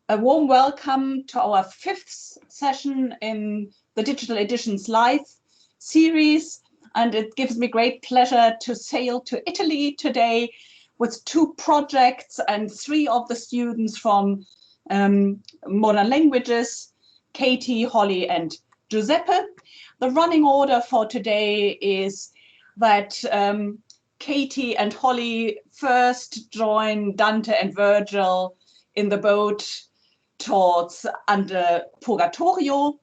A warm welcome to our 5th session in the Digital Editions Live series. And it gives me great pleasure to sail to Italy today with 2 projects and 3 of the students from Modern Languages, Katie, Holly, and Giuseppe. The running order for today is that Katie and Holly first join Dante and Virgil in the boat towards Ante-Purgatorio,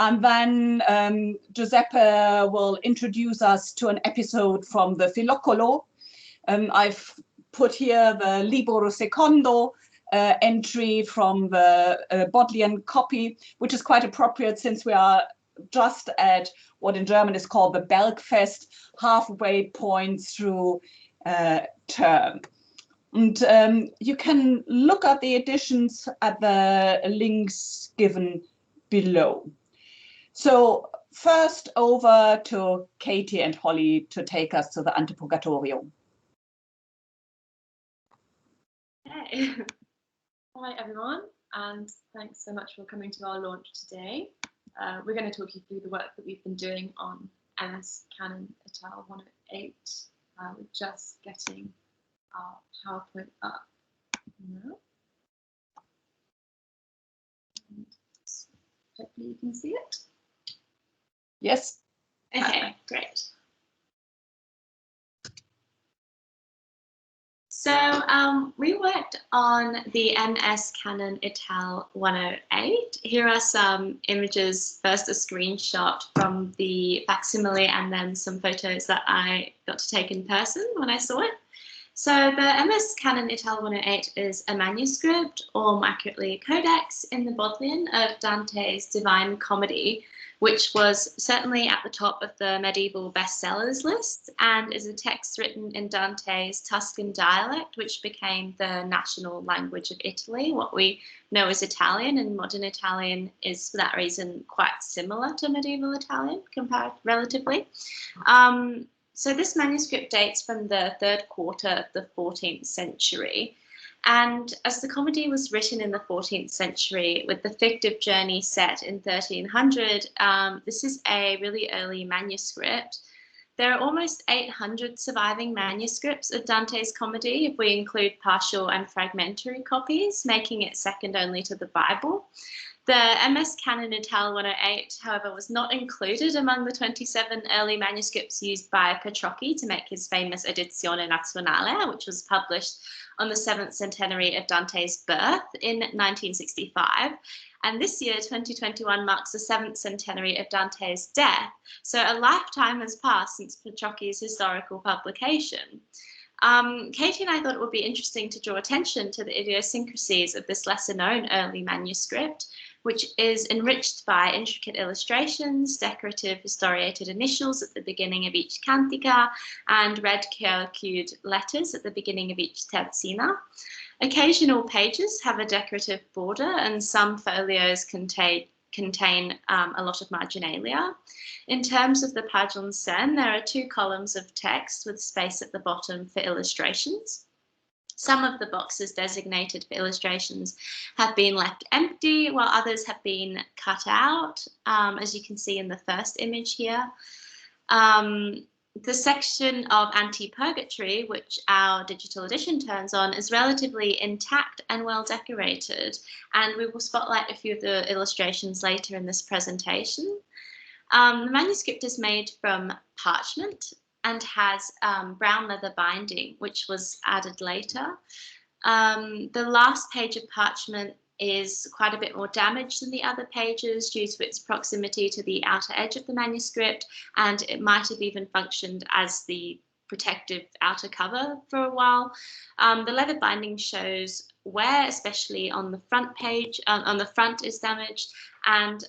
and then Giuseppe will introduce us to an episode from the Filocolo. I've put here the Libro Secondo entry from the Bodleian copy, which is quite appropriate since we are just at what in German is called the Bergfest, halfway point through term. And you can look at the editions at the links given below. So first over to Katie and Holly to take us to the Ante-Purgatorio. Hey. Hi everyone, and thanks so much for coming to our launch today. We're going to talk you through the work that we've been doing on MS Canon.Ital 108. We're just getting our PowerPoint up now. And hopefully you can see it. Yes. Okay, great. So we worked on the MS Canon.Ital 108. Here are some images, first a screenshot from the facsimile and then some photos that I got to take in person when I saw it. So the MS Canon.Ital 108 is a manuscript, or more accurately a codex, in the Bodleian of Dante's Divine Comedy, which was certainly at the top of the medieval bestsellers list and is a text written in Dante's Tuscan dialect, which became the national language of Italy. What we know as Italian, and modern Italian is for that reason quite similar to medieval Italian, relatively. So this manuscript dates from the 3rd quarter of the 14th century. And as the comedy was written in the 14th century with the fictive journey set in 1300, this is a really early manuscript. There are almost 800 surviving manuscripts of Dante's comedy, if we include partial and fragmentary copies, making it second only to the Bible. The MS Canon.Ital 108, however, was not included among the 27 early manuscripts used by Petrocchi to make his famous Edizione Nazionale, which was published on the 7th centenary of Dante's birth in 1965. And this year, 2021, marks the 7th centenary of Dante's death. So a lifetime has passed since Petrocchi's historical publication. Katie and I thought it would be interesting to draw attention to the idiosyncrasies of this lesser-known early manuscript, which is enriched by intricate illustrations, decorative historiated initials at the beginning of each cantica, and red curlicued letters at the beginning of each terzina. Occasional pages have a decorative border, and some folios contain a lot of marginalia. In terms of the page en scène, there are 2 columns of text with space at the bottom for illustrations. Some of the boxes designated for illustrations have been left empty, while others have been cut out, as you can see in the first image here. The section of Ante-Purgatorio, which our digital edition turns on, is relatively intact and well decorated, and we will spotlight a few of the illustrations later in this presentation. The manuscript is made from parchment and has brown leather binding, which was added later. The last page of parchment is quite a bit more damaged than the other pages due to its proximity to the outer edge of the manuscript, and it might have even functioned as the protective outer cover for a while. The leather binding shows where, especially on the front page, on the front is damaged, and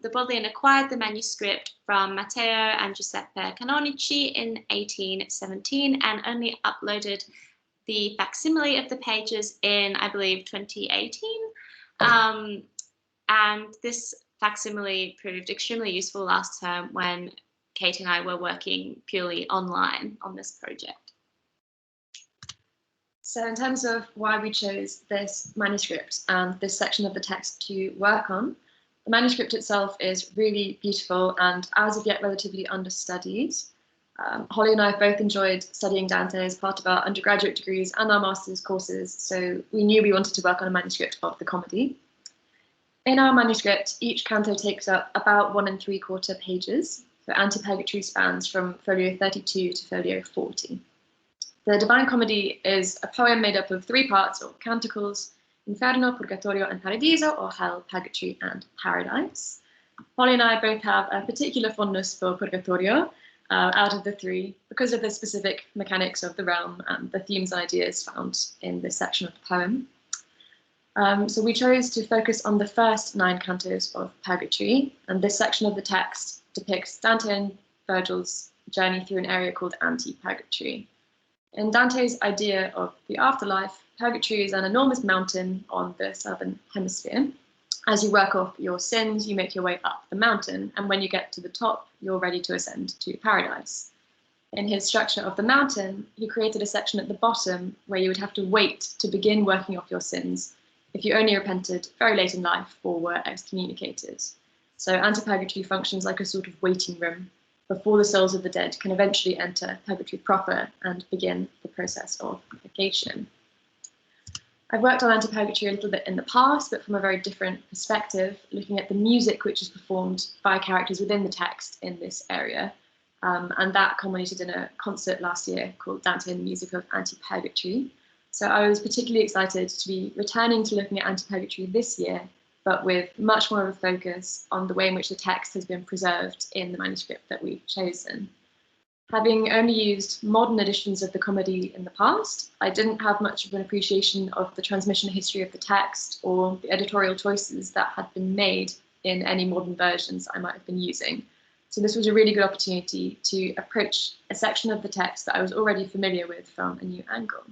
the Bodleian acquired the manuscript from Matteo and Giuseppe Canonici in 1817 and only uploaded the facsimile of the pages in, I believe, 2018. And this facsimile proved extremely useful last term when Kate and I were working purely online on this project. So in terms of why we chose this manuscript and this section of the text to work on, the manuscript itself is really beautiful and as of yet relatively understudied. Holly and I have both enjoyed studying Dante as part of our undergraduate degrees and our master's courses, so we knew we wanted to work on a manuscript of the comedy. In our manuscript, each canto takes up about 1 3/4 pages, so Ante-Purgatorio spans from folio 32 to folio 40. The Divine Comedy is a poem made up of 3 parts, or canticles: Inferno, Purgatorio, and Paradiso, or Hell, Purgatory, and Paradise. Holly and I both have a particular fondness for Purgatorio out of the 3 because of the specific mechanics of the realm and the themes and ideas found in this section of the poem. So we chose to focus on the first 9 cantos of Purgatory, and this section of the text depicts Dante and Virgil's journey through an area called Ante-Purgatory. In Dante's idea of the afterlife, Purgatory is an enormous mountain on the southern hemisphere. As you work off your sins, you make your way up the mountain, and when you get to the top, you're ready to ascend to paradise. In his structure of the mountain, he created a section at the bottom where you would have to wait to begin working off your sins if you only repented very late in life or were excommunicated. So Ante-Purgatory functions like a sort of waiting room before the souls of the dead can eventually enter Purgatory proper and begin the process of purgation. I've worked on Ante-Purgatory a little bit in the past, but from a very different perspective, looking at the music which is performed by characters within the text in this area. And that culminated in a concert last year called Dante and the Music of Ante-Purgatory. So I was particularly excited to be returning to looking at Ante-Purgatory this year, but with much more of a focus on the way in which the text has been preserved in the manuscript that we've chosen. Having only used modern editions of the comedy in the past, I didn't have much of an appreciation of the transmission history of the text or the editorial choices that had been made in any modern versions I might have been using. So this was a really good opportunity to approach a section of the text that I was already familiar with from a new angle.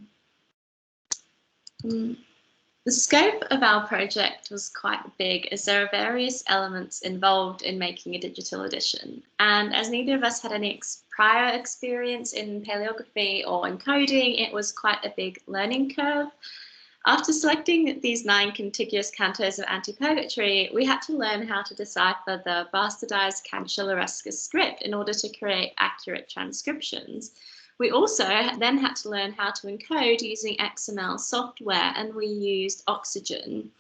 The scope of our project was quite big, as there are various elements involved in making a digital edition. And as neither of us had any prior experience in paleography or encoding, it was quite a big learning curve. After selecting these 9 contiguous cantos of Ante-Purgatory, we had to learn how to decipher the bastardized Cancelloresca script in order to create accurate transcriptions. We also then had to learn how to encode using XML software, and we used Oxygen.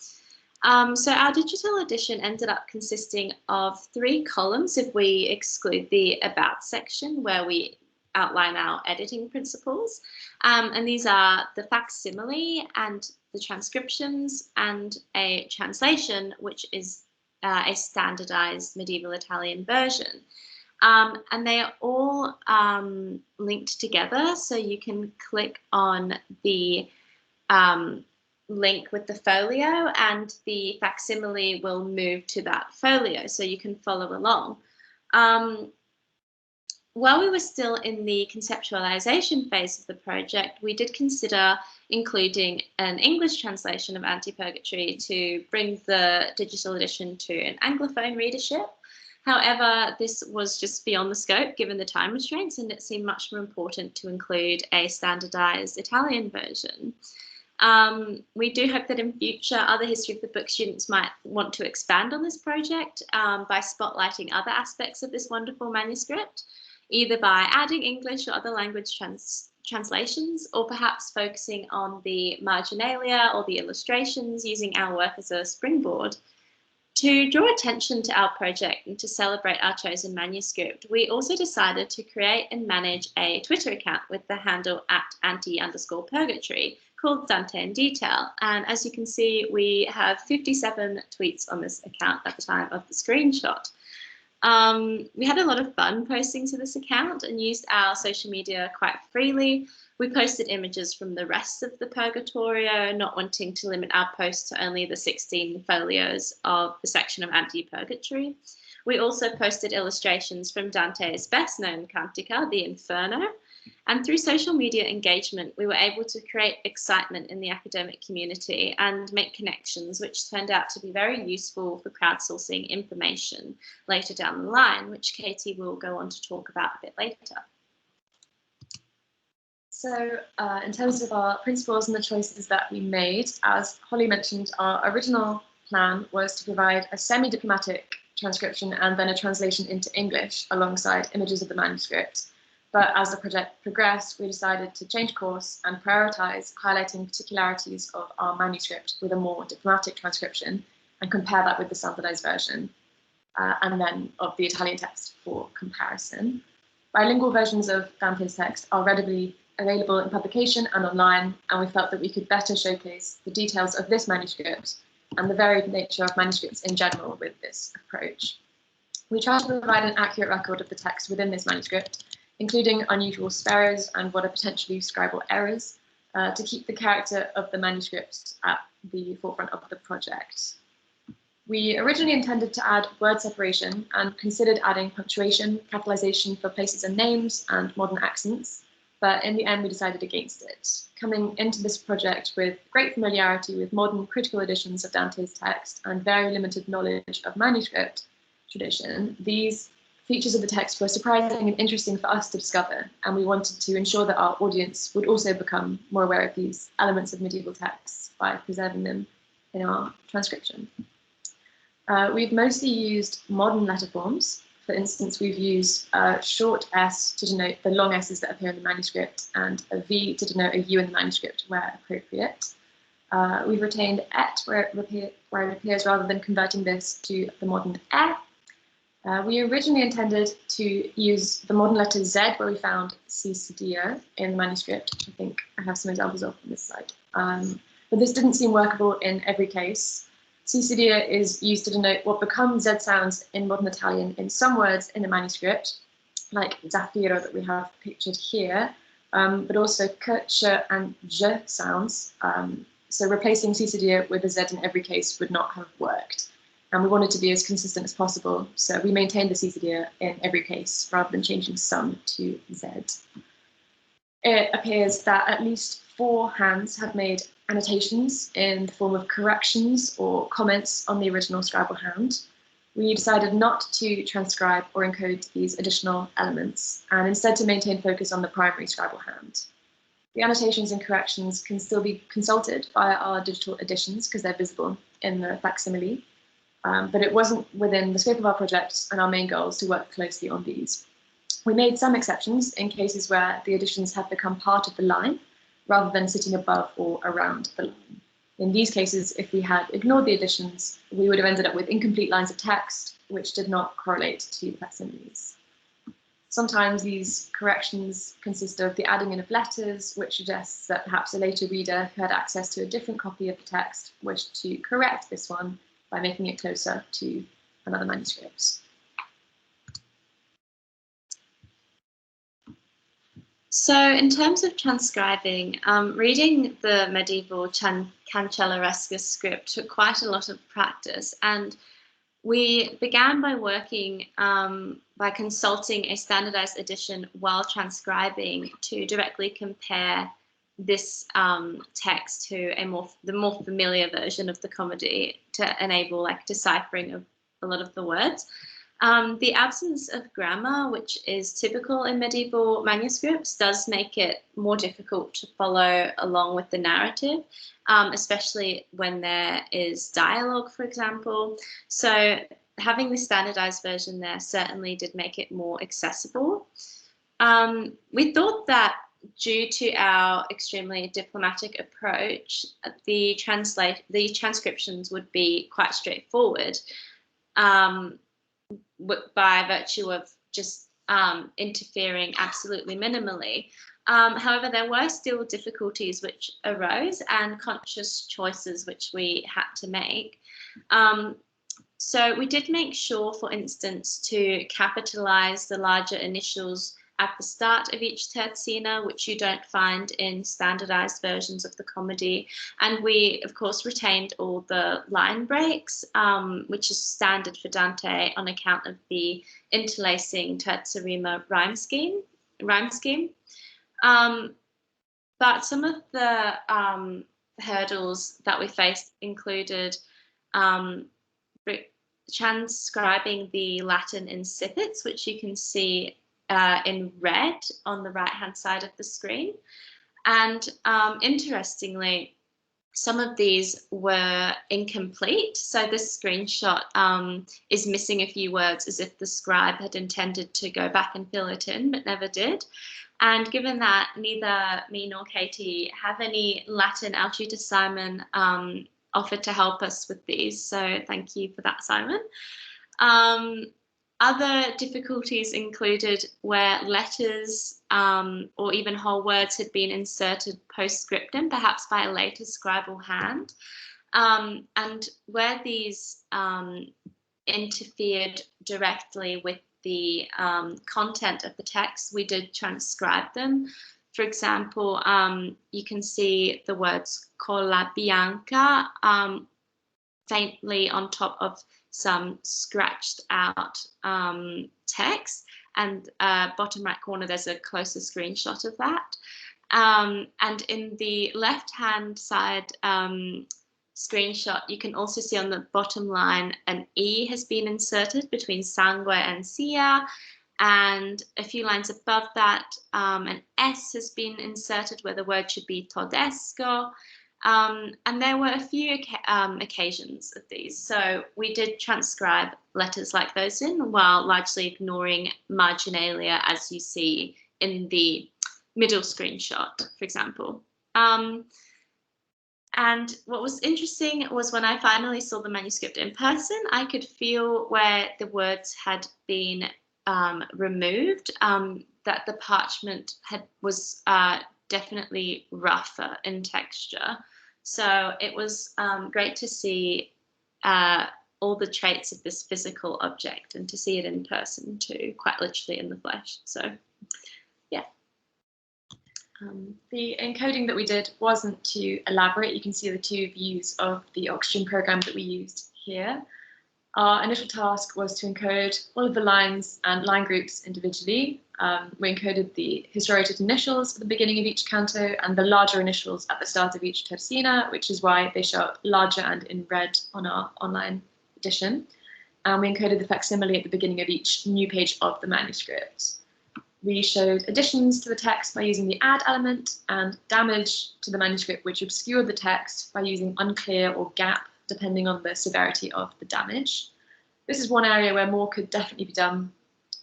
So our digital edition ended up consisting of 3 columns if we exclude the About section, where we outline our editing principles. And these are the facsimile and the transcriptions and a translation, which is a standardized medieval Italian version. And they are all linked together, so you can click on the link with the folio and the facsimile will move to that folio, so you can follow along. While we were still in the conceptualization phase of the project, we did consider including an English translation of Ante-Purgatory to bring the digital edition to an Anglophone readership. However, this was just beyond the scope given the time restraints, and it seemed much more important to include a standardized Italian version. We do hope that in future, other history of the book students might want to expand on this project by spotlighting other aspects of this wonderful manuscript, either by adding English or other language translations, or perhaps focusing on the marginalia or the illustrations, using our work as a springboard. To draw attention to our project and to celebrate our chosen manuscript, we also decided to create and manage a Twitter account with the handle @Ante_Purgatory called Dante in Detail. And as you can see, we have 57 tweets on this account at the time of the screenshot. We had a lot of fun posting to this account and used our social media quite freely. We posted images from the rest of the Purgatorio, not wanting to limit our posts to only the 16 folios of the section of Ante-Purgatory. We also posted illustrations from Dante's best-known cantica, the Inferno, and through social media engagement, we were able to create excitement in the academic community and make connections, which turned out to be very useful for crowdsourcing information later down the line, which Katie will go on to talk about a bit later. So in terms of our principles and the choices that we made, as Holly mentioned, our original plan was to provide a semi-diplomatic transcription and then a translation into English alongside images of the manuscript. But as the project progressed, we decided to change course and prioritize highlighting particularities of our manuscript with a more diplomatic transcription and compare that with the standardized version, and then of the Italian text for comparison. Bilingual versions of Dante's text are readily available in publication and online, and we felt that we could better showcase the details of this manuscript and the varied nature of manuscripts in general with this approach. We tried to provide an accurate record of the text within this manuscript, including unusual spells and what are potentially scribal errors, to keep the character of the manuscript at the forefront of the project. We originally intended to add word separation and considered adding punctuation, capitalization for places and names, and modern accents, but in the end we decided against it. Coming into this project with great familiarity with modern critical editions of Dante's text and very limited knowledge of manuscript tradition, these features of the text were surprising and interesting for us to discover, and we wanted to ensure that our audience would also become more aware of these elements of medieval texts by preserving them in our transcription. We've mostly used modern letter forms. For instance, we've used a short S to denote the long S's that appear in the manuscript and a V to denote a U in the manuscript where appropriate. We've retained et where it appears rather than converting this to the modern E. We originally intended to use the modern letter Z where we found Cicidio in the manuscript, which I think I have some examples of on this slide. But this didn't seem workable in every case. Cicidio is used to denote what become Z sounds in modern Italian in some words in the manuscript, like Zafiro that we have pictured here, but also K, Ch, and J sounds. So replacing Cicidio with a Z in every case would not have worked. And we wanted to be as consistent as possible, so we maintained the Cicidio in every case rather than changing some to Z. It appears that at least 4 hands have made annotations in the form of corrections or comments on the original scribal hand. We decided not to transcribe or encode these additional elements and instead to maintain focus on the primary scribal hand. The annotations and corrections can still be consulted via our digital editions because they're visible in the facsimile, but it wasn't within the scope of our project and our main goals to work closely on these. We made some exceptions in cases where the editions have become part of the line rather than sitting above or around the line. In these cases, if we had ignored the additions, we would have ended up with incomplete lines of text which did not correlate to the facsimiles. Sometimes these corrections consist of the adding in of letters, which suggests that perhaps a later reader who had access to a different copy of the text wished to correct this one by making it closer to another manuscript. So in terms of transcribing, reading the medieval Cancelleresque script took quite a lot of practice, and we began by working by consulting a standardized edition while transcribing to directly compare this text to the more familiar version of the comedy to enable deciphering of a lot of the words. The absence of grammar, which is typical in medieval manuscripts, does make it more difficult to follow along with the narrative, especially when there is dialogue, for example. So having the standardized version there certainly did make it more accessible. We thought that due to our extremely diplomatic approach, the transcriptions would be quite straightforward. By virtue of just interfering absolutely minimally. However, there were still difficulties which arose and conscious choices which we had to make. So we did make sure, for instance, to capitalize the larger initials at the start of each terzina, which you don't find in standardized versions of the comedy. And we, of course, retained all the line breaks, which is standard for Dante on account of the interlacing terza rima rhyme scheme. But some of the hurdles that we faced included transcribing the Latin incipits, which you can see in red on the right-hand side of the screen. And interestingly, some of these were incomplete. So this screenshot is missing a few words, as if the scribe had intended to go back and fill it in, but never did. And given that neither me nor Katie have any Latin, our tutor Simon offered to help us with these. So thank you for that, Simon. Other difficulties included where letters or even whole words had been inserted postscriptum, perhaps by a later scribal hand, and where these interfered directly with the content of the text, we did transcribe them. For example, you can see the words colla bianca faintly on top of some scratched out text, and bottom right corner there's a closer screenshot of that. And in the left hand side screenshot, you can also see on the bottom line an E has been inserted between sangue and sia, and a few lines above that an S has been inserted where the word should be todesco. And there were a few occasions of these. So we did transcribe letters like those in, while largely ignoring marginalia, as you see in the middle screenshot, for example. And what was interesting was when I finally saw the manuscript in person, I could feel where the words had been removed, that the parchment was definitely rougher in texture. So it was great to see all the traits of this physical object and to see it in person too, quite literally in the flesh. So yeah. The encoding that we did wasn't too elaborate. You can see the two views of the Oxygen program that we used here. Our initial task was to encode all of the lines and line groups individually. We encoded the historiated initials at the beginning of each canto and the larger initials at the start of each tercina, which is why they show up larger and in red on our online edition. And we encoded the facsimile at the beginning of each new page of the manuscript. We showed additions to the text by using the add element, and damage to the manuscript which obscured the text by using unclear or gap, depending on the severity of the damage. This is one area where more could definitely be done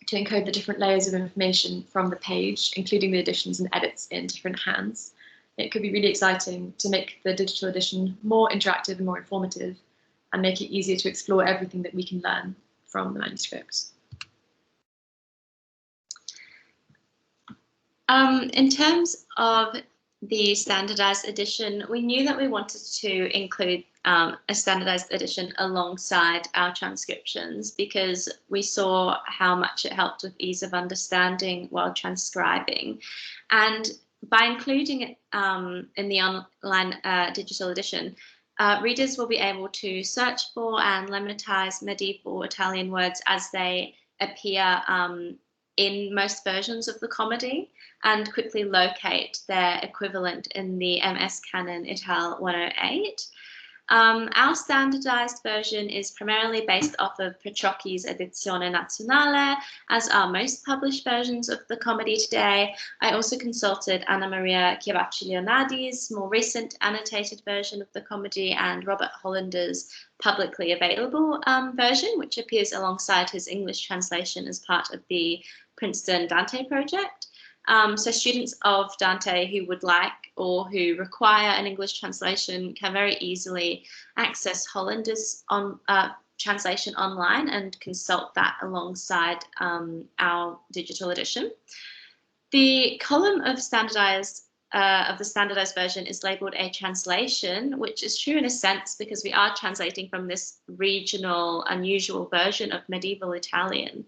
to encode the different layers of information from the page, including the additions and edits in different hands. It could be really exciting to make the digital edition more interactive and more informative, and make it easier to explore everything that we can learn from the manuscripts. In terms of the standardized edition, we knew that we wanted to include a standardized edition alongside our transcriptions, because we saw how much it helped with ease of understanding while transcribing. And by including it in the online digital edition, readers will be able to search for and lemmatise medieval Italian words as they appear in most versions of the comedy, and quickly locate their equivalent in the MS Canon.Ital 108. Our standardized version is primarily based off of Petrocchi's Edizione Nazionale, as are most published versions of the comedy today. I also consulted Anna Maria Chiavacci Leonardi's more recent annotated version of the comedy and Robert Hollander's publicly available version, which appears alongside his English translation as part of the Princeton Dante project. So students of Dante who would like or who require an English translation can very easily access Hollander's translation online and consult that alongside our digital edition. The column of the standardized version is labeled a translation, which is true in a sense because we are translating from this regional, unusual version of medieval Italian.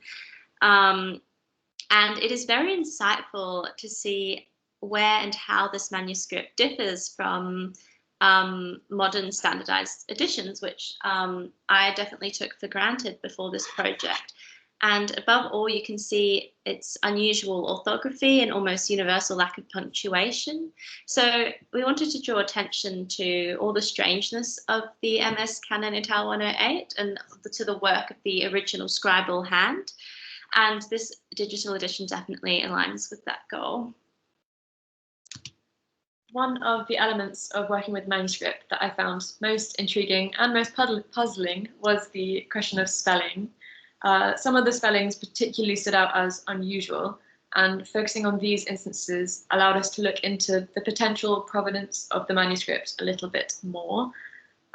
And it is very insightful to see where and how this manuscript differs from modern standardized editions, which I definitely took for granted before this project. And above all, you can see its unusual orthography and almost universal lack of punctuation. So we wanted to draw attention to all the strangeness of the MS Canon.Ital 108 and to the work of the original scribal hand. And this digital edition definitely aligns with that goal. One of the elements of working with manuscript that I found most intriguing and most puzzling was the question of spelling. Some of the spellings particularly stood out as unusual, and focusing on these instances allowed us to look into the potential provenance of the manuscript a little bit more.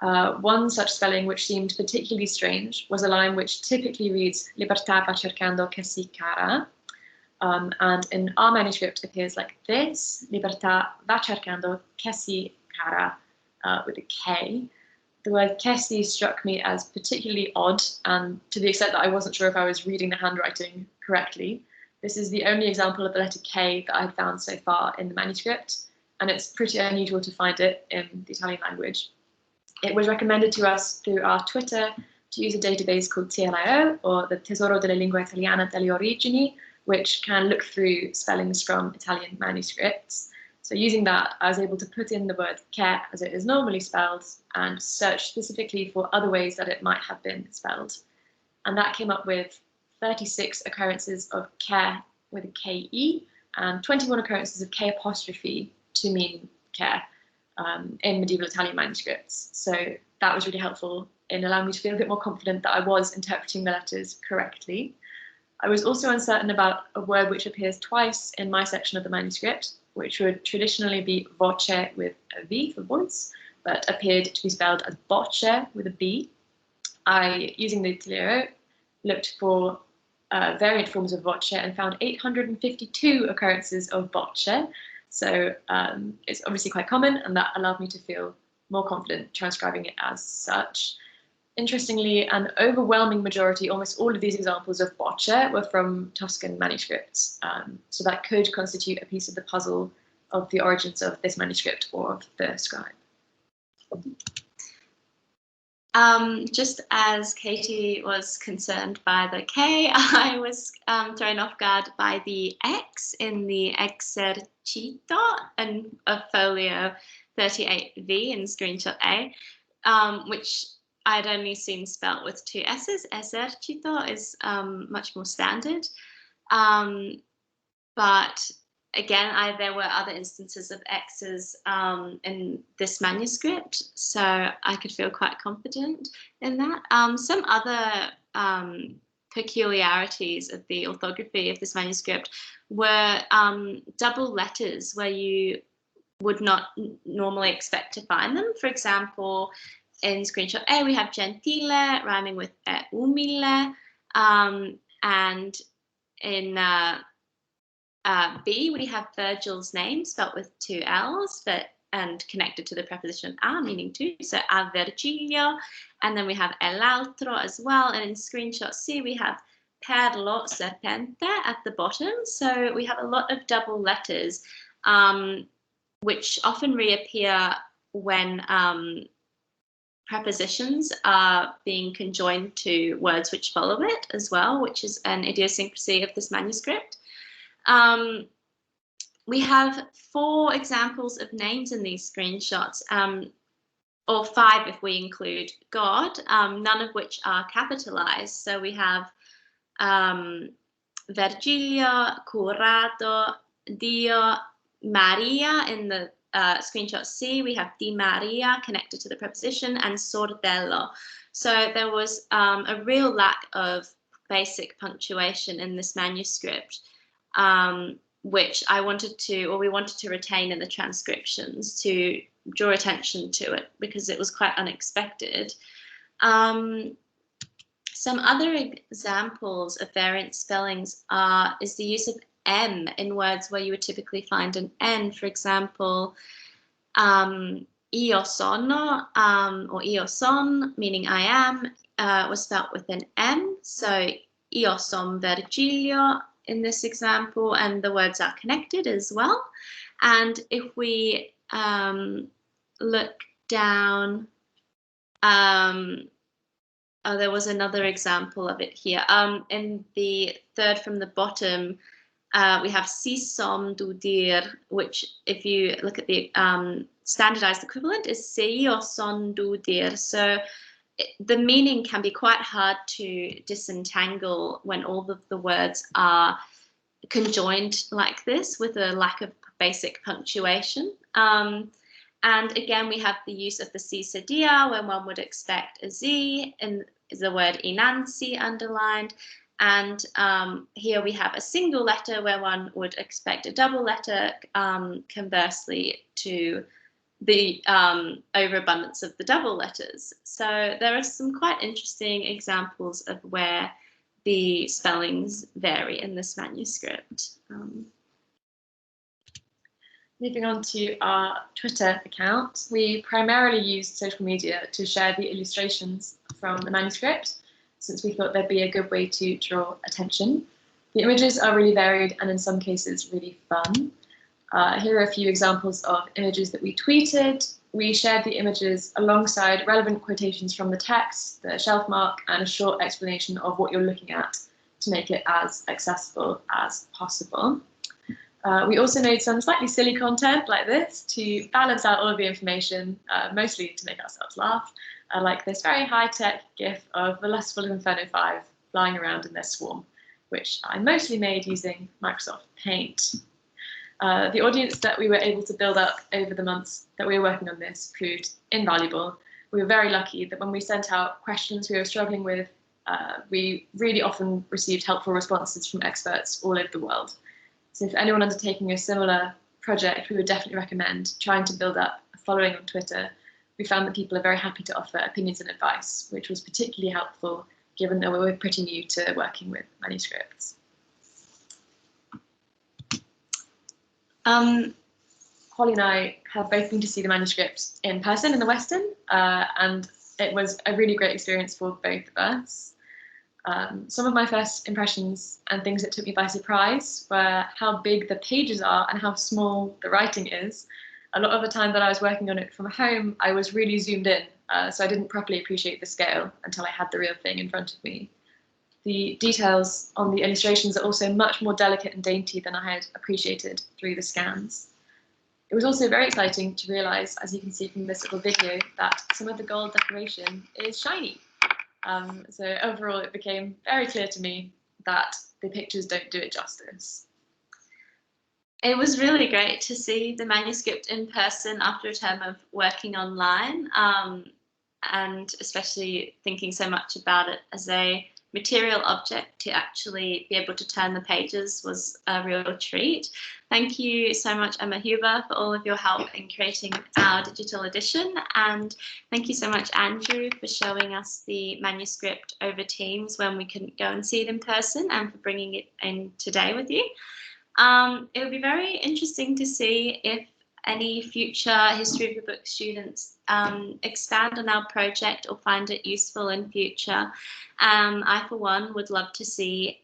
One such spelling which seemed particularly strange was a line which typically reads "Libertà va cercando che si cara," and in our manuscript appears like this: "Libertà va cercando che si cara," with a K. The word "che si" struck me as particularly odd, and to the extent that I wasn't sure if I was reading the handwriting correctly. This is the only example of the letter K that I've found so far in the manuscript, and it's pretty unusual to find it in the Italian language. It was recommended to us through our Twitter to use a database called TLIO, or the Tesoro della Lingua Italiana delle Origini, which can look through spellings from Italian manuscripts. So using that, I was able to put in the word che as it is normally spelled and search specifically for other ways that it might have been spelled. And that came up with 36 occurrences of che with a K-E and 21 occurrences of K apostrophe to mean che in medieval Italian manuscripts. So that was really helpful in allowing me to feel a bit more confident that I was interpreting the letters correctly. I was also uncertain about a word which appears twice in my section of the manuscript, which would traditionally be voce with a V for voice, but appeared to be spelled as bocce with a B. I, using the TLIO, looked for variant forms of voce and found 852 occurrences of bocce. So it's obviously quite common, and that allowed me to feel more confident transcribing it as such. Interestingly, an overwhelming majority, almost all of these examples of bocce were from Tuscan manuscripts. So that could constitute a piece of the puzzle of the origins of this manuscript or of the scribe. Just as Katie was concerned by the K, I was thrown off guard by the X in the Exercito and of folio 38V in screenshot A, which I'd only seen spelt with two S's. Esercito is much more standard. But again, there were other instances of X's in this manuscript, so I could feel quite confident in that. Some other peculiarities of the orthography of this manuscript were double letters where you would not normally expect to find them. For example, in screenshot A, we have gentile rhyming with umile, and in B, we have Virgil's name spelt with two L's and connected to the preposition a, meaning two, so a Virgilio. And then we have l'altro as well. And in screenshot C, we have per lo serpente at the bottom. So we have a lot of double letters, which often reappear when prepositions are being conjoined to words which follow it as well, which is an idiosyncrasy of this manuscript. We have 4 examples of names in these screenshots, or 5 if we include God, none of which are capitalized. So we have Virgilio, Curado, Dio, Maria in the screenshot C, we have Di Maria connected to the preposition, and Sordello. So there was a real lack of basic punctuation in this manuscript, which we wanted to retain in the transcriptions to draw attention to it because it was quite unexpected. Some other examples of variant spellings is the use of M in words where you would typically find an N. For example, io sono or io son, meaning I am, was spelt with an M. So io son Virgilio in this example, and the words are connected as well. And if we look down, there was another example of it here. In the third from the bottom, we have si som du dir, which if you look at the standardized equivalent is si o son du dir. So the meaning can be quite hard to disentangle when all of the words are conjoined like this with a lack of basic punctuation. And again, we have the use of the C-dia when one would expect a Z, and the word inansi underlined. And here we have a single letter where one would expect a double letter, conversely to the overabundance of the double letters. So there are some quite interesting examples of where the spellings vary in this manuscript. Moving on to our Twitter account, we primarily used social media to share the illustrations from the manuscript, since we thought they'd be a good way to draw attention. The images are really varied and in some cases really fun. Here are a few examples of images that we tweeted. We shared the images alongside relevant quotations from the text, the shelf mark, and a short explanation of what you're looking at to make it as accessible as possible. We also made some slightly silly content like this to balance out all of the information, mostly to make ourselves laugh, like this very high-tech GIF of the Lustful Inferno 5 flying around in their swarm, which I mostly made using Microsoft Paint. The audience that we were able to build up over the months that we were working on this proved invaluable. We were very lucky that when we sent out questions we were struggling with, we really often received helpful responses from experts all over the world. So if anyone undertaking a similar project, we would definitely recommend trying to build up a following on Twitter. We found that people are very happy to offer opinions and advice, which was particularly helpful given that we were pretty new to working with manuscripts. Holly and I have both been to see the manuscripts in person in the West End, and it was a really great experience for both of us. Some of my first impressions and things that took me by surprise were how big the pages are and how small the writing is. A lot of the time that I was working on it from home, I was really zoomed in, so I didn't properly appreciate the scale until I had the real thing in front of me. The details on the illustrations are also much more delicate and dainty than I had appreciated through the scans. It was also very exciting to realise, as you can see from this little video, that some of the gold decoration is shiny. So overall, it became very clear to me that the pictures don't do it justice. It was really great to see the manuscript in person after a term of working online, and especially thinking so much about it as a material object. To actually be able to turn the pages was a real treat. Thank you so much, Emma Huber, for all of your help in creating our digital edition, and thank you so much, Andrew, for showing us the manuscript over Teams when we couldn't go and see it in person, and for bringing it in today with you. It would be very interesting to see if any future history of the book students expand on our project or find it useful in future. I, for one, would love to see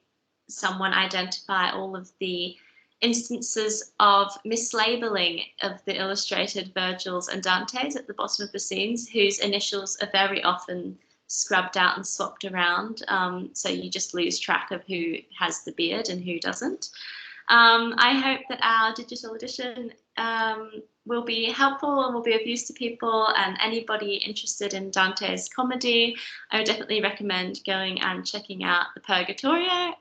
someone identify all of the instances of mislabeling of the illustrated Virgils and Dantes at the bottom of the scenes, whose initials are very often scrubbed out and swapped around, so you just lose track of who has the beard and who doesn't. I hope that our digital edition will be helpful and will be of use to people, and anybody interested in Dante's comedy, I would definitely recommend going and checking out the Purgatorio,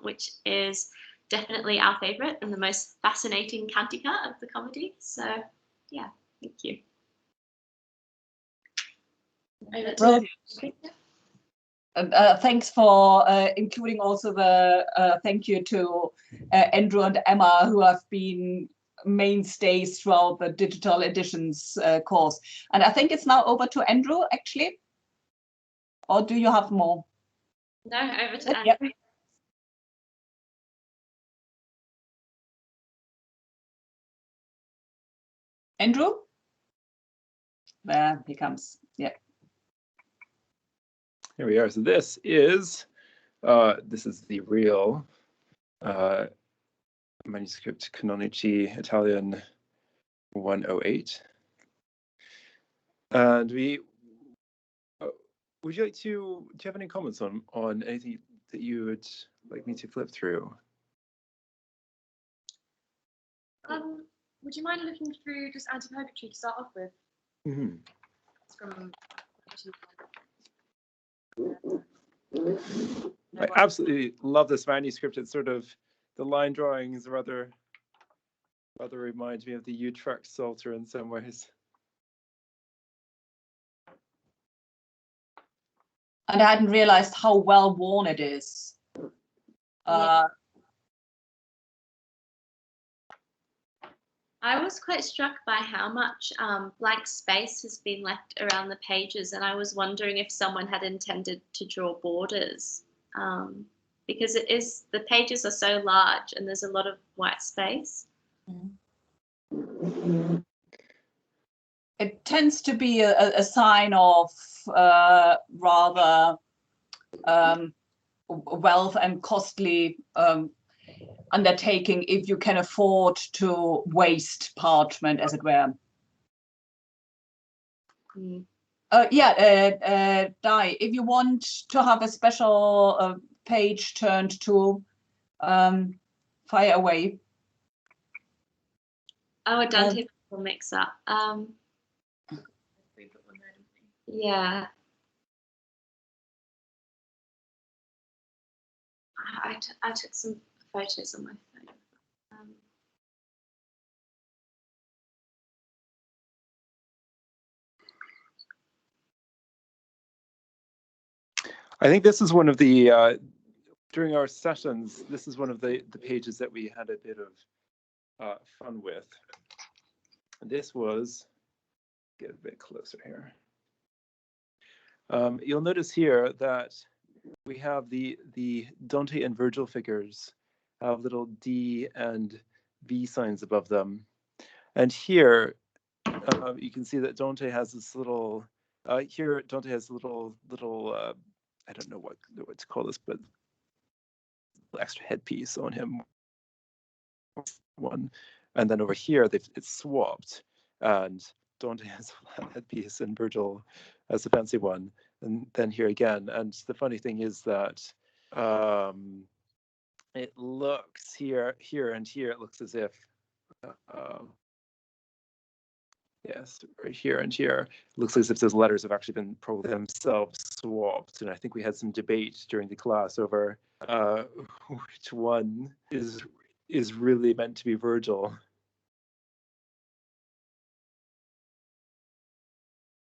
which is definitely our favourite and the most fascinating cantica of the comedy. So yeah, thank you. Thanks for including also the thank you to Andrew and Emma, who have been mainstays throughout the digital editions course. And I think it's now over to Andrew, actually. Or do you have more? No, over to Andrew. Yeah. Andrew? There he comes. Yeah. Here we are. So this is the real manuscript Canon.Ital Italian 108. And we would you like to, do you have any comments on anything that you would like me to flip through? Would you mind looking through just Ante-Purgatorio to start off with? Mm-hmm. From I absolutely love this manuscript. It's sort of, the line drawings rather reminds me of the Utrecht Psalter in some ways. And I hadn't realized how well worn it is. Yeah. I was quite struck by how much blank space has been left around the pages, and I was wondering if someone had intended to draw borders, because the pages are so large and there's a lot of white space. It tends to be a sign of rather wealth and costly undertaking if you can afford to waste parchment, as it were. Di, if you want to have a special page turned to, fire away. Oh, a Dante will mix up. Yeah. I took some photos on my phone. I think this is one of the, during our sessions, this is one of the pages that we had a bit of fun with. And this was, get a bit closer here. You'll notice here that we have the Dante and Virgil figures have little D and V signs above them. And here you can see that Dante has this little, here Dante has a little I don't know what to call this, but extra headpiece on him. One, and then over here it's swapped, and Dante has a flat headpiece and Virgil has a fancy one, and then here again. And the funny thing is that it looks here and here, it looks as if yes, right here and here, it looks as if those letters have actually been probably themselves swapped. And I think we had some debate during the class over which one is really meant to be Virgil.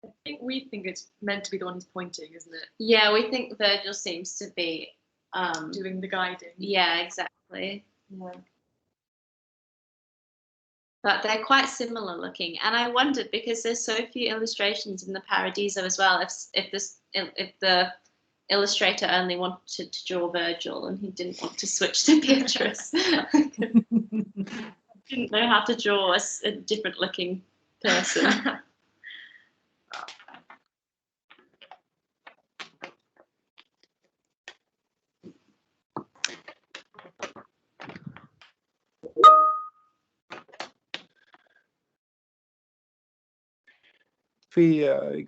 I think we think it's meant to be the one who's pointing, isn't it? Yeah, we think Virgil seems to be doing the guiding. Yeah, exactly. Yeah. But they're quite similar looking, and I wondered, because there's so few illustrations in the Paradiso as well, if the illustrator only wanted to draw Virgil and he didn't want to switch to Beatrice. Didn't know how to draw a different looking person. If we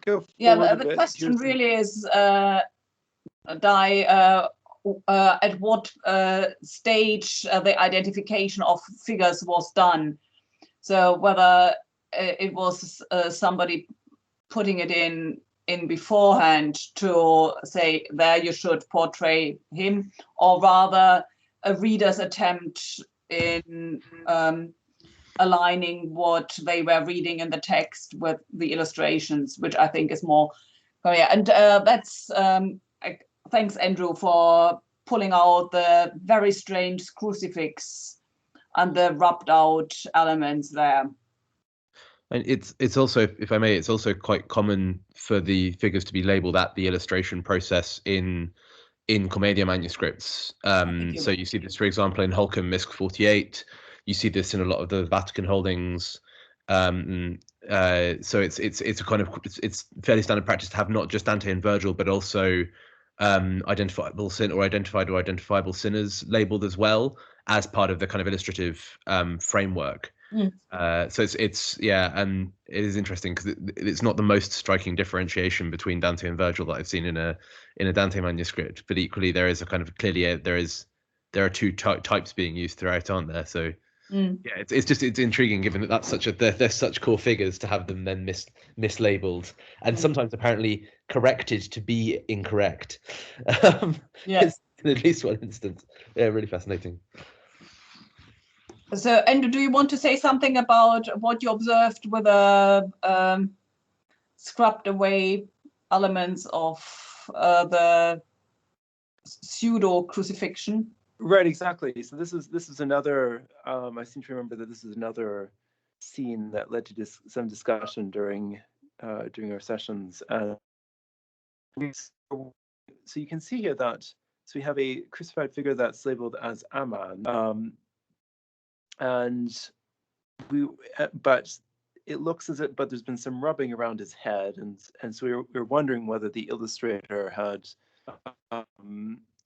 go Yeah, forward the question really is, Di, at what stage the identification of figures was done. So whether it was somebody putting it in beforehand to say, there you should portray him, or rather a reader's attempt in aligning what they were reading in the text with the illustrations, which I think is more clear. And that's thanks, Andrew, for pulling out the very strange crucifix and the rubbed out elements there. And it's also, if I may, it's also quite common for the figures to be labeled at the illustration process in Commedia manuscripts. So you see this, for example, in Holcomb Misc 48. You see this in a lot of the Vatican holdings. So it's a kind of, it's fairly standard practice to have not just Dante and Virgil, but also identifiable sin or identified or identifiable sinners labeled as well as part of the kind of illustrative framework. So it's and it is interesting because it's not the most striking differentiation between Dante and Virgil that I've seen in a Dante manuscript, but equally there is a kind of clearly there are two types being used throughout, aren't there? So Yeah, it's intriguing given that that's such a they're such core figures to have them then mislabeled and sometimes apparently corrected to be incorrect. Yes. In at least one instance. Yeah, really fascinating. So, and do you want to say something about what you observed with the scrubbed away elements of the pseudo crucifixion? Right, exactly. So this is another. I seem to remember that this is another scene that led to some discussion during our sessions. So you can see here that we have a crucified figure that's labeled as Aman, and but it looks as if there's been some rubbing around his head, and so we're wondering whether the illustrator had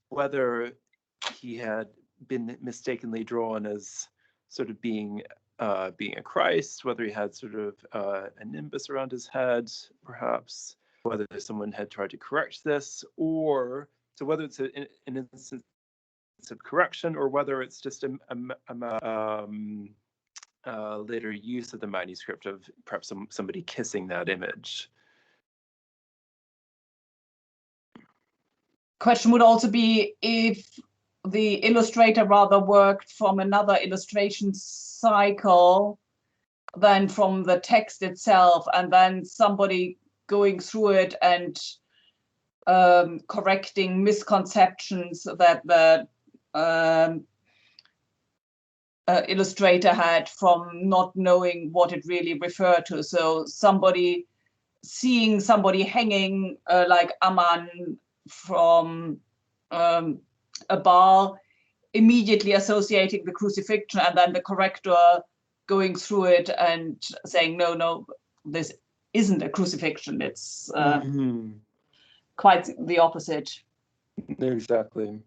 whether he had been mistakenly drawn as sort of being a Christ, whether he had sort of a nimbus around his head, perhaps, whether someone had tried to correct this, or so whether it's an instance of correction, or whether it's just a later use of the manuscript of perhaps somebody kissing that image. Question would also be if the illustrator rather worked from another illustration cycle than from the text itself, and then somebody going through it and correcting misconceptions that the illustrator had from not knowing what it really referred to. So somebody seeing somebody hanging like Aman from a bar, immediately associating the crucifixion, and then the corrector going through it and saying, no, this isn't a crucifixion. It's quite the opposite. Exactly.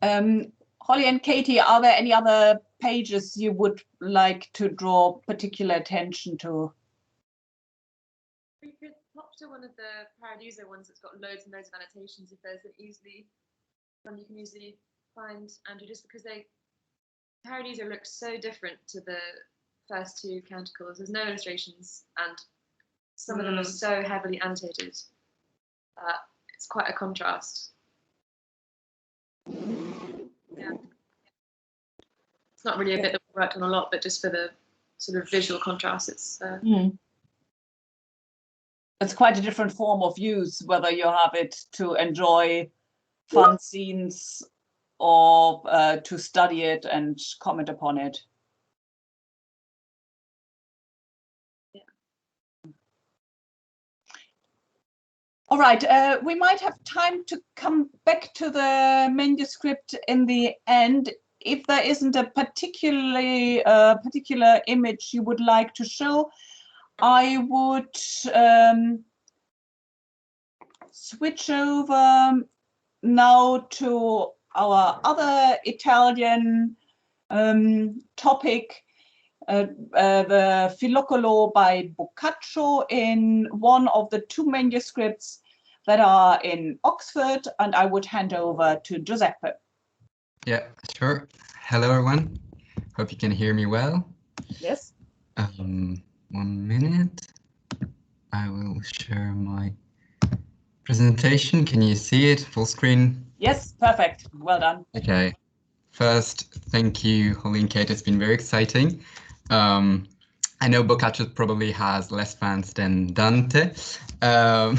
Holly and Katie, are there any other pages you would like to draw particular attention to? We could pop to one of the Paradiso ones that's got loads and loads of annotations if there's one you can easily find, Andrew, just because Paradiso looks so different to the first two canticles. There's no illustrations, and some of them are so heavily annotated. It's quite a contrast. Yeah. It's not really a bit that we worked on a lot, but just for the sort of visual contrast, it's It's quite a different form of use, whether you have it to enjoy fun scenes or to study it and comment upon it. Yeah. All right, we might have time to come back to the manuscript in the end. If there isn't a particular image you would like to show, I would switch over now to our other Italian topic, the Filocolo by Boccaccio, in one of the two manuscripts that are in Oxford, and I would hand over to Giuseppe. Yeah, sure. Hello, everyone. Hope you can hear me well. Yes. 1 minute. I will share my presentation. Can you see it full screen? Yes, perfect. Well done. Okay. First, thank you, Holly and Kate. It's been very exciting. I know Boccaccio probably has less fans than Dante. But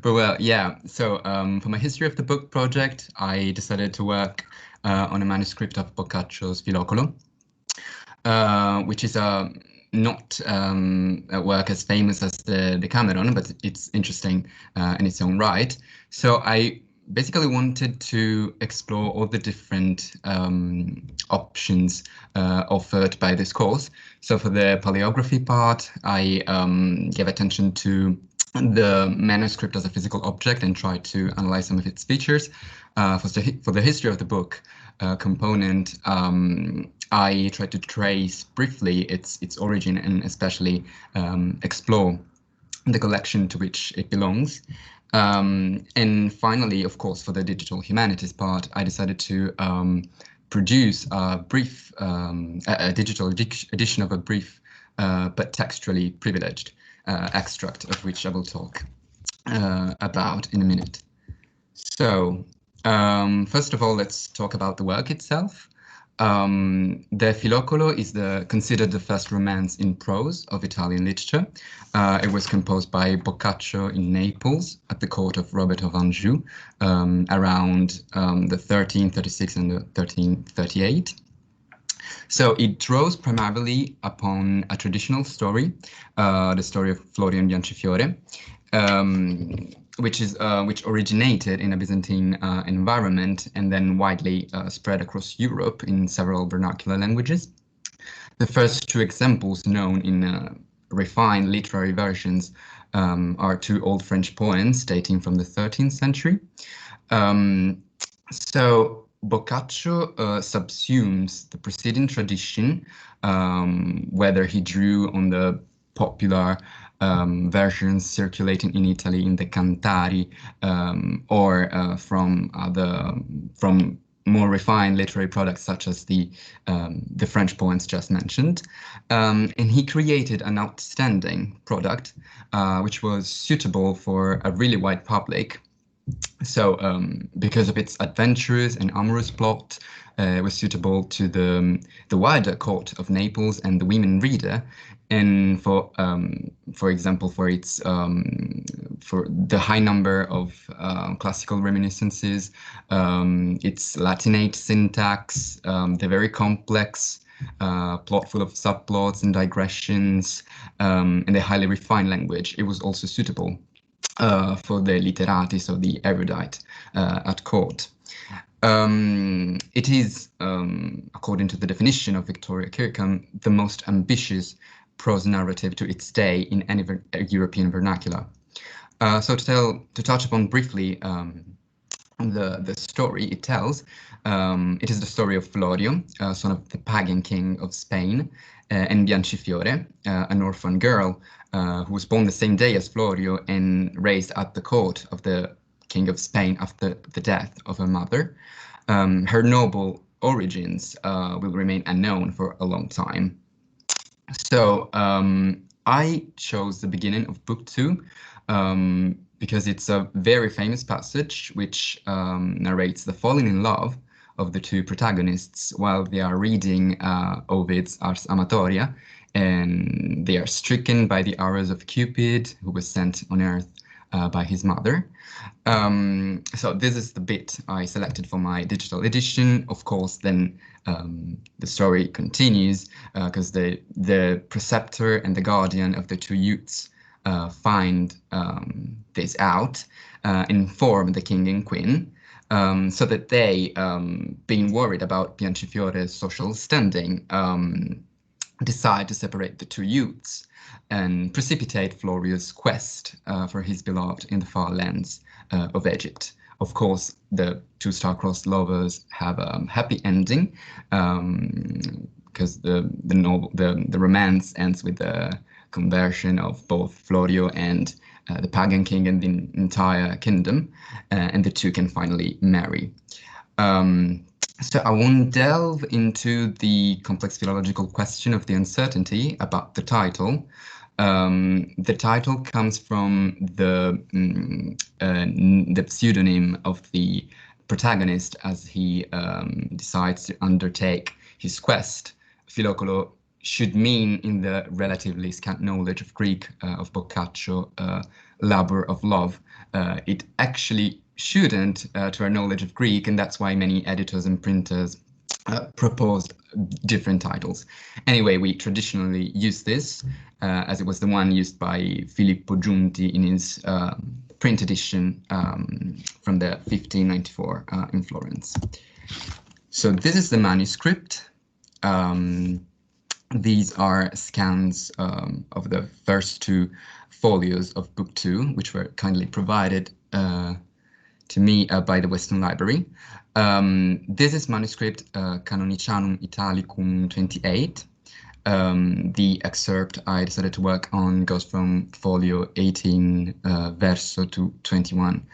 well, yeah. So for my History of the Book project, I decided to work on a manuscript of Boccaccio's Filocolo, which is not a work as famous as the Decameron, but it's interesting in its own right. So I basically wanted to explore all the different options offered by this course. So for the palaeography part, I gave attention to the manuscript as a physical object and tried to analyze some of its features. For the history of the book component, I tried to trace briefly its origin and especially explore the collection to which it belongs. And finally, of course, for the digital humanities part, I decided to produce a brief, a digital edition of a brief but textually privileged extract, of which I will talk about in a minute. So, first of all, let's talk about the work itself. The Filocolo is considered the first romance in prose of Italian literature. It was composed by Boccaccio in Naples at the court of Robert of Anjou around the 1336 and the 1338. So it draws primarily upon a traditional story, the story of Florio and Biancifiore, which originated in a Byzantine environment and then widely spread across Europe in several vernacular languages. The first two examples known in refined literary versions are two old French poems dating from the 13th century. So Boccaccio subsumes the preceding tradition, whether he drew on the popular versions circulating in Italy in the Cantari, or from more refined literary products such as the French poems just mentioned, and he created an outstanding product which was suitable for a really wide public. So because of its adventurous and amorous plot, it was suitable to the wider court of Naples and the women reader, and for example, for its for the high number of classical reminiscences, its Latinate syntax, the very complex plot full of subplots and digressions, and the highly refined language. It was also suitable for the literati, so the erudite at court. It is, according to the definition of Victoria Kirkham, the most ambitious prose narrative to its day in any European vernacular. So to touch upon briefly the story it tells, it is the story of Florio, son of the pagan king of Spain, and Biancifiore, an orphan girl who was born the same day as Florio and raised at the court of the King of Spain after the death of her mother. Her noble origins will remain unknown for a long time. So I chose the beginning of book 2 because it's a very famous passage which narrates the falling in love of the two protagonists while they are reading Ovid's Ars Amatoria, and they are stricken by the arrows of Cupid, who was sent on earth by his mother. So this is the bit I selected for my digital edition. Of course, then the story continues because the preceptor and the guardian of the two youths find this out, inform the king and queen, so that they, being worried about Biancifiore's social standing, decide to separate the two youths and precipitate Florio's quest for his beloved in the far lands of Egypt. Of course, the two star-crossed lovers have a happy ending because the romance ends with the conversion of both Florio and the pagan king and the entire kingdom, and the two can finally marry. So I won't delve into the complex philological question of the uncertainty about the title. The title comes from the pseudonym of the protagonist as he decides to undertake his quest. Filocolo should mean, in the relatively scant knowledge of Greek of Boccaccio, labor of love. It actually shouldn't, to our knowledge of Greek, and that's why many editors and printers proposed different titles. Anyway, we traditionally use this as it was the one used by Filippo Giunti in his print edition from the 1594 in Florence. So this is the manuscript. These are scans of the first two folios of book 2, which were kindly provided to me by the Western Library. This is manuscript Canon.Ital Italicum 28. The excerpt I decided to work on goes from folio 18 verso to 21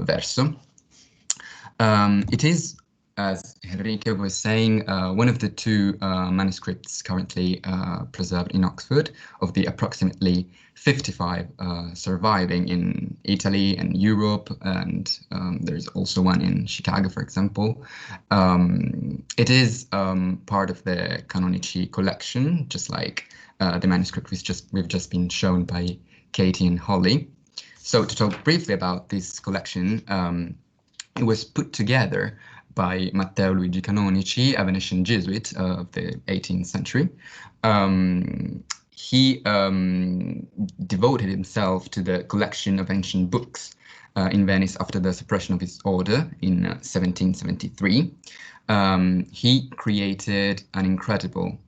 verso. It is, as Henrike was saying, one of the two manuscripts currently preserved in Oxford of the approximately 55 surviving in Italy and Europe, and there's also one in Chicago, for example. It is part of the Canon.Ital collection, just like the manuscript we've just been shown by Katie and Holly. So to talk briefly about this collection, it was put together by Matteo Luigi Canonici, a Venetian Jesuit of the 18th century. He devoted himself to the collection of ancient books in Venice after the suppression of his order in 1773. He created an incredible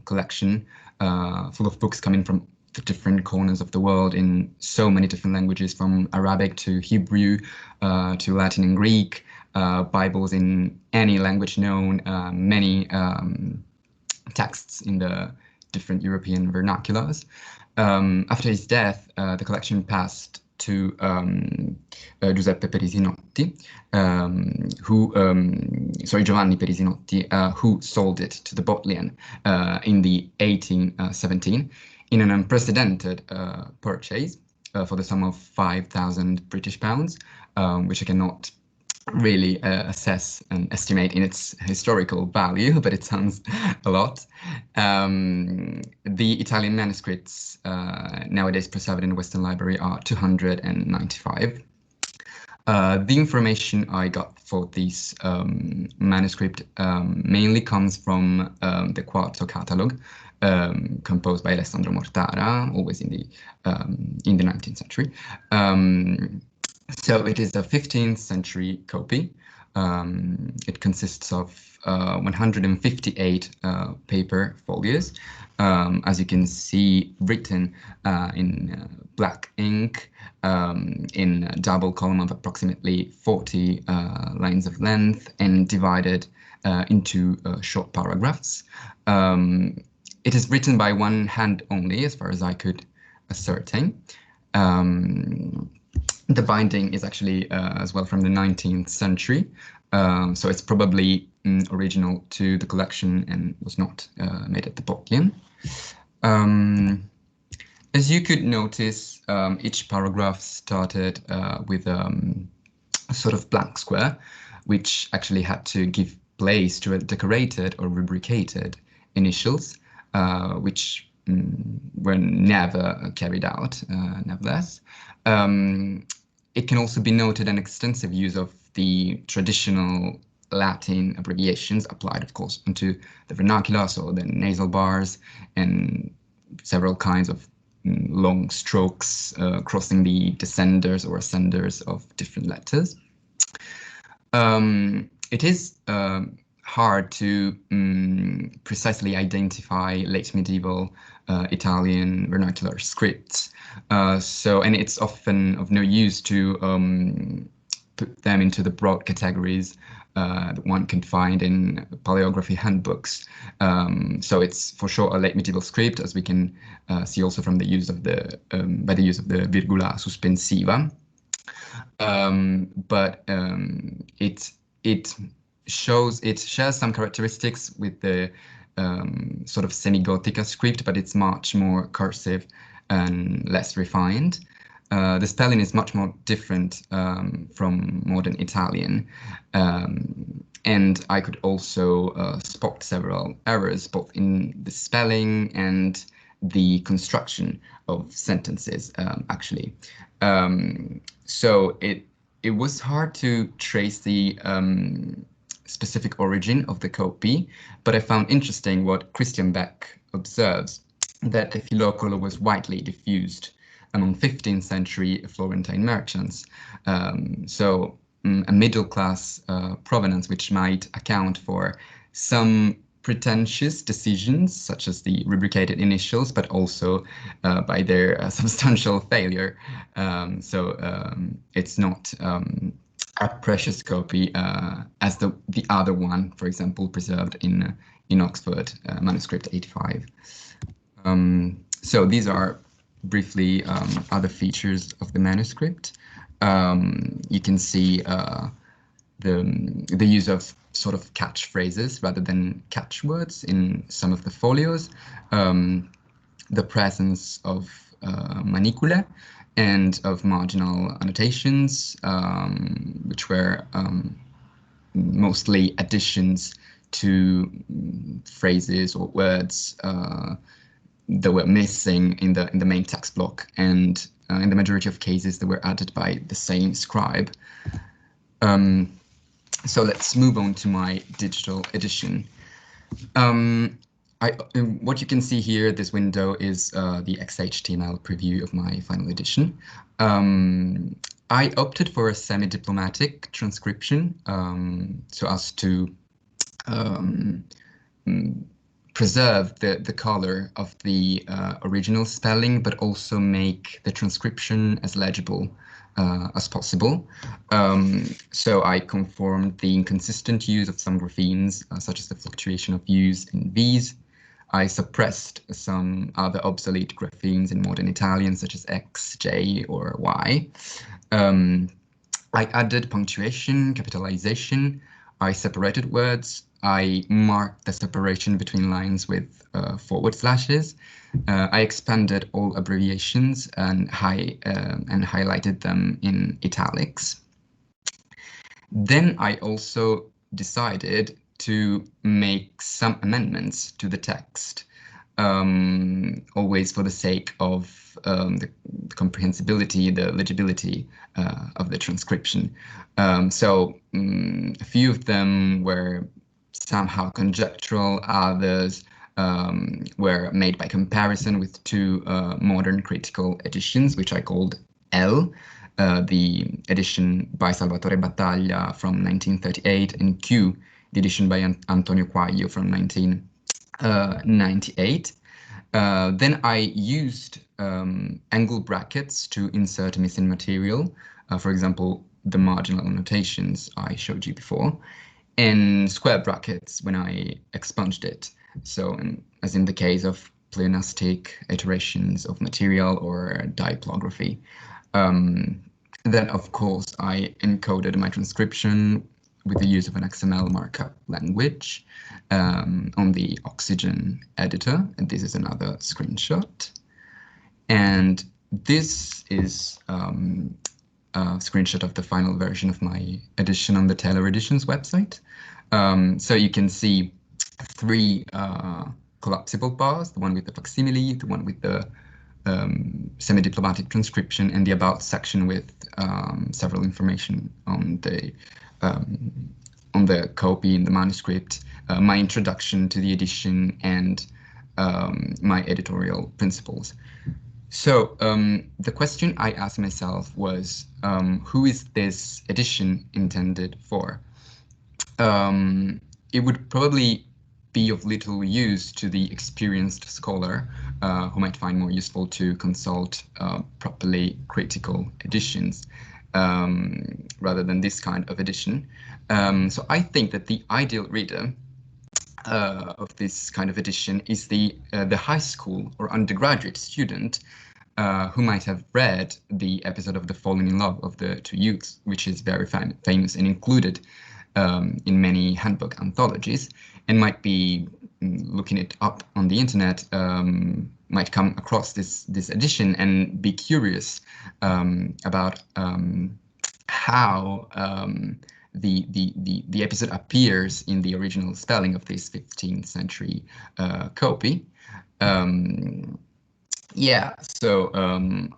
collection full of books coming from the different corners of the world in so many different languages, from Arabic to Hebrew to Latin and Greek, Bibles in any language known, many texts in the different European vernaculars. After his death, the collection passed to Giuseppe Perisinotti, Giovanni Perisinotti, who sold it to the Bodleian in the 1817 in an unprecedented purchase for the sum of 5,000 British pounds, which I cannot really assess and estimate in its historical value, but it sounds a lot. The Italian manuscripts nowadays preserved in the Western Library are 295. The information I got for this manuscript mainly comes from the Quarto Catalogue, composed by Alessandro Mortara, always in the 19th century. So it is a 15th century copy. It consists of 158 paper folios, as you can see, written in black ink, in a double column of approximately 40 lines of length, and divided into short paragraphs. It is written by one hand only, as far as I could ascertain. The binding is actually as well from the 19th century, so it's probably original to the collection and was not made at the Bodleian. As you could notice, each paragraph started with a sort of blank square, which actually had to give place to a decorated or rubricated initials, which were never carried out, nevertheless. It can also be noted an extensive use of the traditional Latin abbreviations applied, of course, onto the vernacular, so the nasal bars and several kinds of long strokes crossing the descenders or ascenders of different letters. It is hard to precisely identify late medieval Italian vernacular scripts, and it's often of no use to put them into the broad categories that one can find in palaeography handbooks. So it's for sure a late medieval script, as we can see also from the use of the by the use of the virgula suspensiva. But it shares some characteristics with the sort of semi-Gothica script, but it's much more cursive and less refined. The spelling is much more different from modern Italian, and I could also spot several errors both in the spelling and the construction of sentences, actually. So it was hard to trace the specific origin of the copy, but I found interesting what Christian Beck observes, that the Filocolo was widely diffused among 15th century Florentine merchants. So a middle-class provenance, which might account for some pretentious decisions, such as the rubricated initials, but also by their substantial failure. It's not a precious copy as the other one, for example, preserved in in Oxford, manuscript 85. So these are briefly other features of the manuscript. You can see the use of sort of catchphrases rather than catchwords in some of the folios, the presence of maniculae and of marginal annotations, which were mostly additions to phrases or words that were missing in the main text block, and in the majority of cases they were added by the same scribe. So let's move on to my digital edition. What you can see here, this window, is the XHTML preview of my final edition. I opted for a semi-diplomatic transcription so as to preserve the color of the original spelling, but also make the transcription as legible as possible. So I conformed the inconsistent use of some graphemes, such as the fluctuation of U's and V's. I suppressed some other obsolete graphemes in modern Italian, such as X, J, or Y. I added punctuation, capitalization. I separated words. I marked the separation between lines with forward slashes. I expanded all abbreviations and highlighted them in italics. Then I also decided to make some amendments to the text, always for the sake of the comprehensibility, the legibility of the transcription. So a few of them were somehow conjectural, others were made by comparison with two modern critical editions, which I called L, the edition by Salvatore Battaglia from 1938, and Q, the edition by Antonio Quaglio from 1998. Then I used angle brackets to insert missing material, for example, the marginal annotations I showed you before, and square brackets when I expunged it. So, as in the case of pleonastic iterations of material or diplography. Then, of course, I encoded my transcription with the use of an XML markup language on the Oxygen editor. And this is another screenshot. And this is a screenshot of the final version of my edition on the Taylor Editions website. So you can see three collapsible bars, the one with the facsimile, the one with the semi-diplomatic transcription, and the about section with several information on the copy in the manuscript, my introduction to the edition, and my editorial principles. So the question I asked myself was, who is this edition intended for? It would probably be of little use to the experienced scholar who might find more useful to consult properly critical editions rather than this kind of edition. So I think that the ideal reader of this kind of edition is the high school or undergraduate student who might have read the episode of The Falling in Love of the Two Youths, which is very famous and included in many handbook anthologies, and might be looking it up on the internet, might come across this edition and be curious about how the episode appears in the original spelling of this 15th century copy. Yeah, so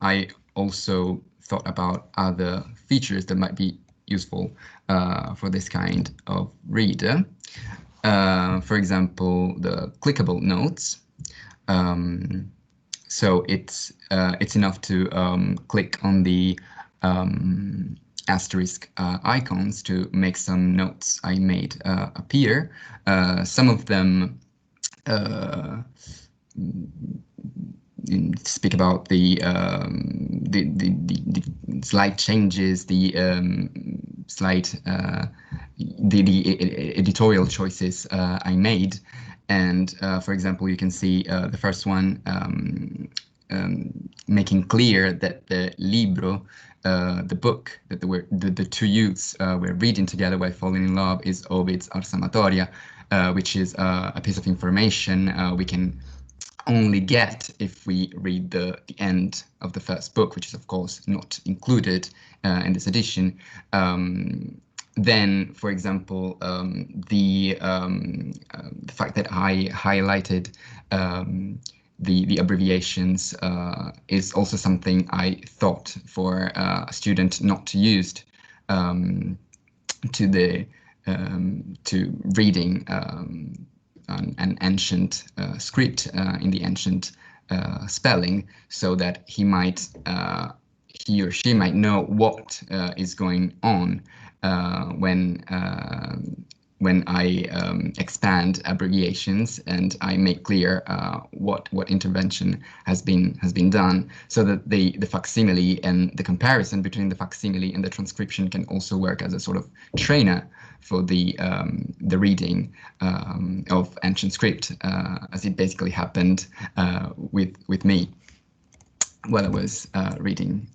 I also thought about other features that might be useful for this kind of reader. For example, the clickable notes. So it's enough to click on the asterisk icons to make some notes I made appear. Some of them speak about the slight changes, the editorial choices I made, And for example, you can see the first one making clear that the libro, the book that the two youths were reading together while falling in love, is Ovid's Ars Amatoria, which is a piece of information we can only get if we read the end of the first book, which is of course not included in this edition. Then, for example, the fact that I highlighted the abbreviations is also something I thought for a student not to use to reading an ancient script in the ancient spelling, so that he or she might know what is going on when I expand abbreviations and I make clear what intervention has been done, so that the facsimile and the comparison between the facsimile and the transcription can also work as a sort of trainer for the reading of ancient script, as it basically happened with me while I was reading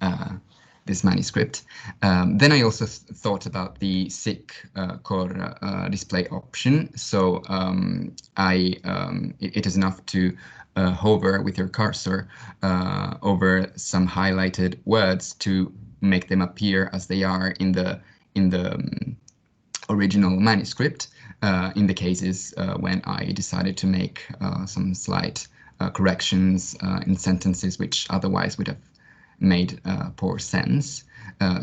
this manuscript. Then I also thought about the sick core display option. So it is enough to hover with your cursor over some highlighted words to make them appear as they are in the original manuscript, in the cases when I decided to make some slight corrections in sentences which otherwise would have made poor sense.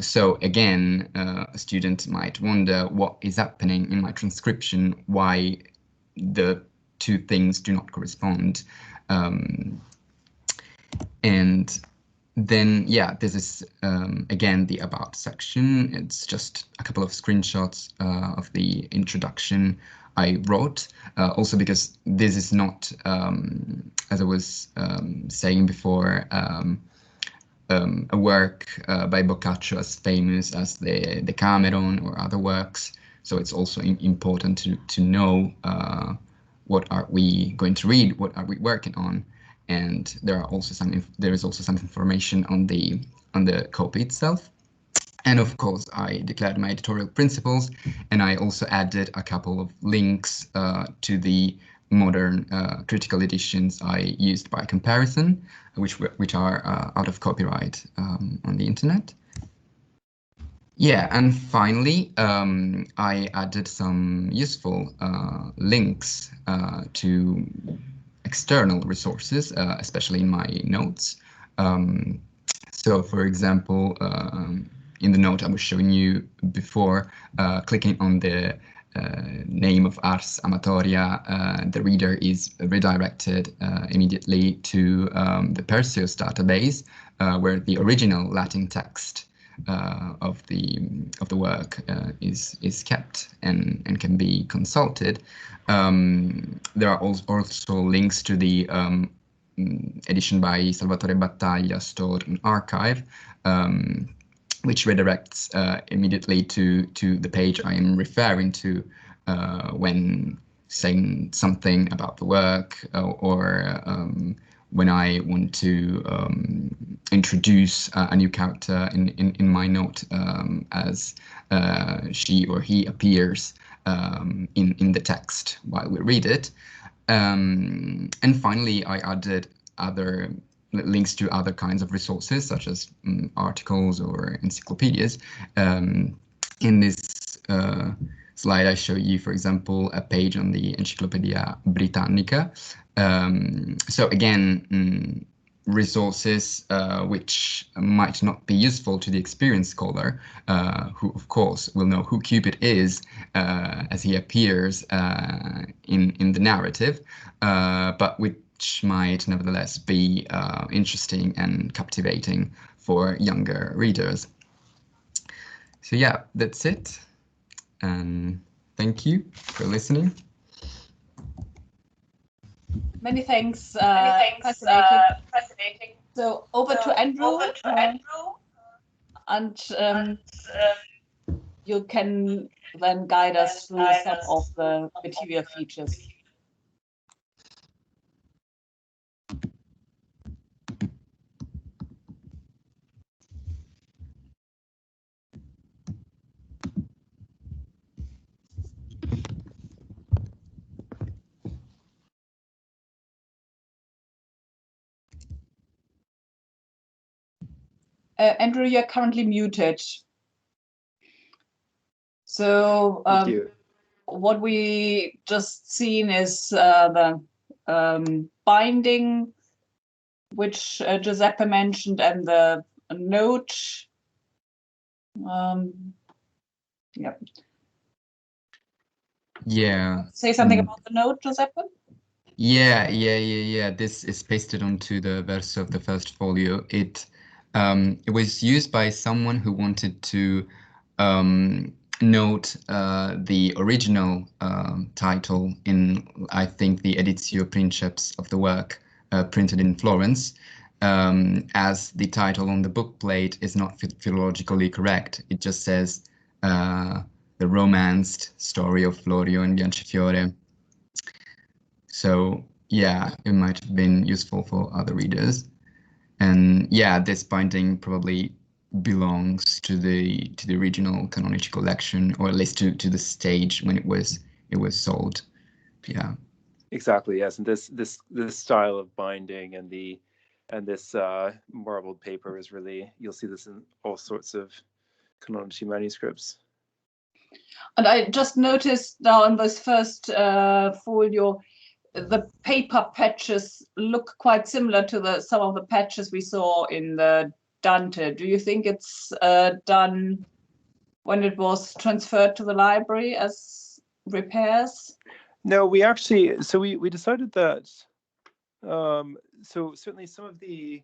So again, a student might wonder what is happening in my transcription, why the two things do not correspond. And then, yeah, this is again the About section. It's just a couple of screenshots of the introduction I wrote, also because this is not, as I was saying before, a work by Boccaccio as famous as the Decameron or other works. So it's also important to know what are we going to read, what are we working on, and there is also some information on the copy itself. And of course, I declared my editorial principles, and I also added a couple of links to the modern critical editions I used by comparison, which are out of copyright on the internet. Yeah, and finally, I added some useful links to external resources, especially in my notes. So, for example, in the note I was showing you before, clicking on the name of Ars Amatoria, the reader is redirected immediately to the Perseus database, where the original Latin text of the work is kept and can be consulted. There are also links to the edition by Salvatore Battaglia stored in archive, which redirects immediately to the page I am referring to when saying something about the work, or when I want to introduce a new character in my note as she or he appears in the text while we read it. And finally, I added other links to other kinds of resources, such as articles or encyclopedias. In this slide, I show you, for example, a page on the Encyclopedia Britannica. So again, resources which might not be useful to the experienced scholar, who of course will know who Cupid is as he appears in the narrative, but which might nevertheless be interesting and captivating for younger readers. So yeah, that's it. And thank you for listening. Many thanks. Fascinating. So over to Andrew. And you can then guide us through some of the material features. Andrew, you're currently muted. So Thank you. what we just seen is the binding, which Giuseppe mentioned, and the note. Yeah. Yeah. Say something about the note, Giuseppe? Yeah. This is pasted onto the verso of the first folio. It was used by someone who wanted to note the original title in, I think, the Editio Princeps of the work, printed in Florence, as the title on the book plate is not philologically correct. It just says the romanced story of Florio and Biancafiore. So yeah, it might have been useful for other readers. And yeah, this binding probably belongs to the original canonical collection, or at least to the stage when it was sold. Yeah. Exactly. Yes, and this style of binding and this marbled paper is really, you'll see this in all sorts of canonical manuscripts. And I just noticed now in this first folio, the paper patches look quite similar to some of the patches we saw in the Dante. Do you think it's done when it was transferred to the library as repairs? No, we actually, so we decided that, so certainly some of the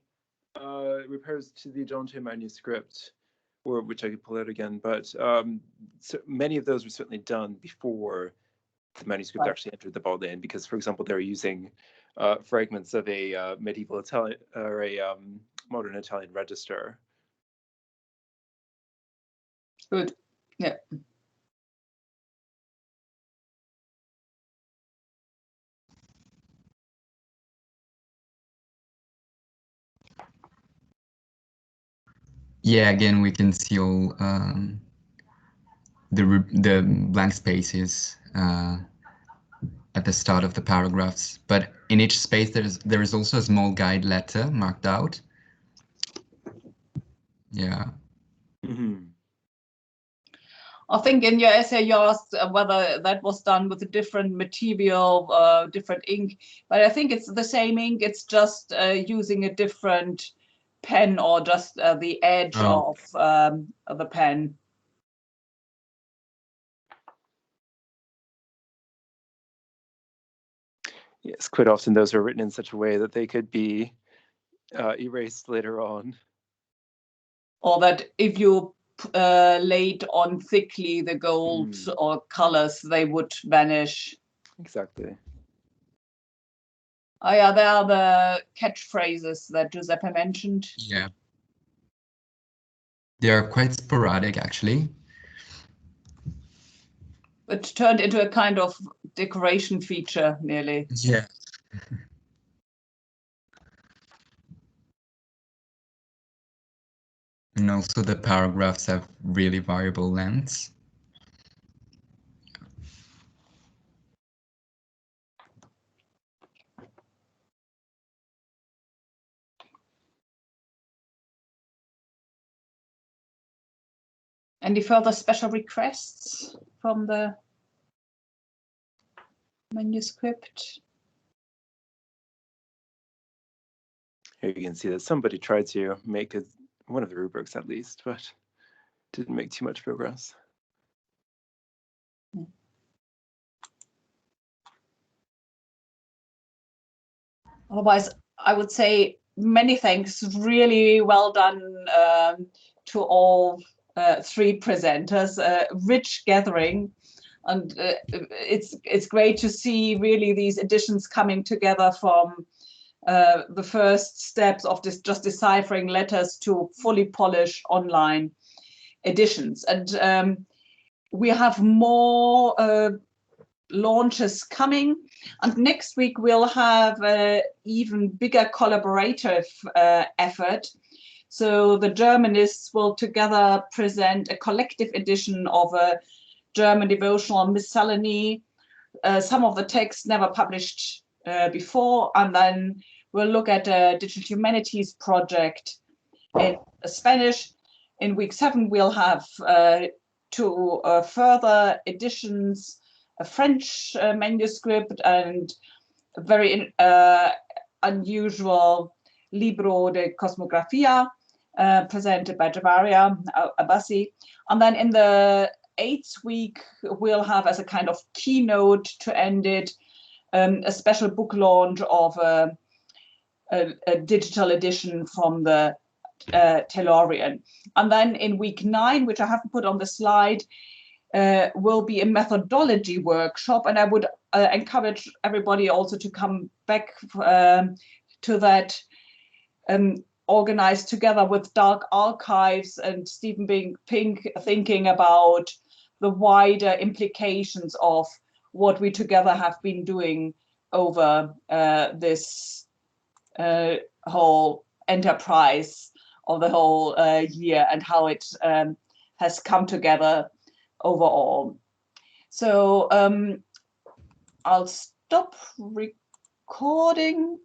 repairs to the Dante manuscript, or which I could pull out again, but so many of those were certainly done before the manuscript actually entered the Bodleian, because, for example, they're using fragments of a medieval Italian or a modern Italian register. Good. Yeah. Yeah, again, we can see all the blank spaces at the start of the paragraphs, but in each space there is also a small guide letter marked out. Yeah. Mm-hmm. I think in your essay you asked whether that was done with a different material, different ink, but I think it's the same ink. It's just using a different pen, or just the edge of the pen. Yes, quite often those are written in such a way that they could be erased later on. Or that if you laid on thickly the gold or colors, they would vanish. Exactly. Oh yeah, there are the catchphrases that Giuseppe mentioned. Yeah. They are quite sporadic, actually. It turned into a kind of decoration feature, nearly. Yeah. And also the paragraphs have really variable lengths. Any further special requests from the manuscript? Here you can see that somebody tried to make one of the rubrics at least, but didn't make too much progress. Otherwise, I would say many thanks. Really well done to all three presenters. Rich gathering, and it's great to see really these editions coming together from the first steps of just deciphering letters to fully polished online editions. And we have more launches coming, and next week we'll have an even bigger collaborative effort. So the Germanists will together present a collective edition of a German devotional miscellany, some of the texts never published before, and then we'll look at a digital humanities project in Spanish. In week 7, we'll have 2 further editions, a French manuscript and a very unusual Libro de Cosmografía, presented by Javaria Abbasi. And then in the 8th week, we'll have, as a kind of keynote to end it, a special book launch of a digital edition from the Taylorian. And then in week 9, which I haven't put on the slide, will be a methodology workshop, and I would encourage everybody also to come back to that, organized together with Dark Archives and Stephen Pink, thinking about the wider implications of what we together have been doing over this whole enterprise of the whole year, and how it has come together overall. So I'll stop recording